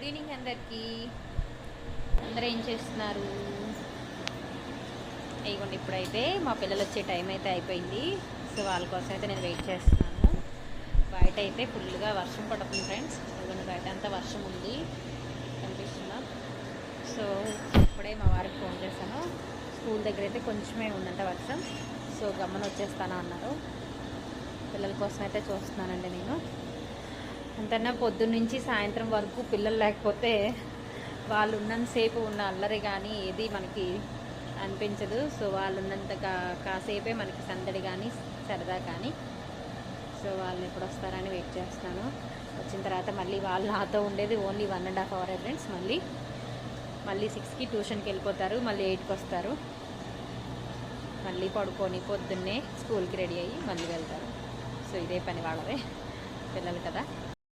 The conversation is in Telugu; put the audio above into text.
గుడ్ ఈవినింగ్ అందరికీ. అందరూ ఏం చేస్తున్నారు? ఇదిగోండి, ఇప్పుడైతే మా పిల్లలు వచ్చే టైం అయితే అయిపోయింది. సో వాళ్ళ కోసం అయితే నేను వెయిట్ చేస్తున్నాను. బయట అయితే ఫుల్గా వర్షం పడుతుంది ఫ్రెండ్స్. ఇదిగోండి, బయట అంతా వర్షం ఉంది, కనిపిస్తుందా? సో ఇప్పుడే మా వారికి ఫోన్ చేశాను. స్కూల్ దగ్గర అయితే కొంచెమే ఉందంట వర్షం. సో గమ్మన వచ్చేస్తాను అన్నారు. పిల్లల కోసం అయితే చూస్తున్నానండి నేను. అంతన్నా పొద్దున్న నుంచి సాయంత్రం వరకు పిల్లలు లేకపోతే వాళ్ళు ఉన్నంతసేపు ఉన్న అల్లరి కానీ ఏది మనకి అనిపించదు. సో వాళ్ళు ఉన్నంత కాసేపే మనకి సందడి కానీ సరదా కానీ. సో వాళ్ళు ఎప్పుడు వస్తారని వెయిట్ చేస్తున్నాను. వచ్చిన తర్వాత మళ్ళీ వాళ్ళు నాతో ఉండేది ఓన్లీ 1.5 hour ఫ్రెండ్స్. మళ్ళీ 6కి ట్యూషన్కి వెళ్ళిపోతారు, మళ్ళీ 8కి వస్తారు. మళ్ళీ పడుకొని పొద్దున్నే స్కూల్కి రెడీ అయ్యి మళ్ళీ వెళ్తారు. సో ఇదే పని వాళ్ళదే, పిల్లలు కదా.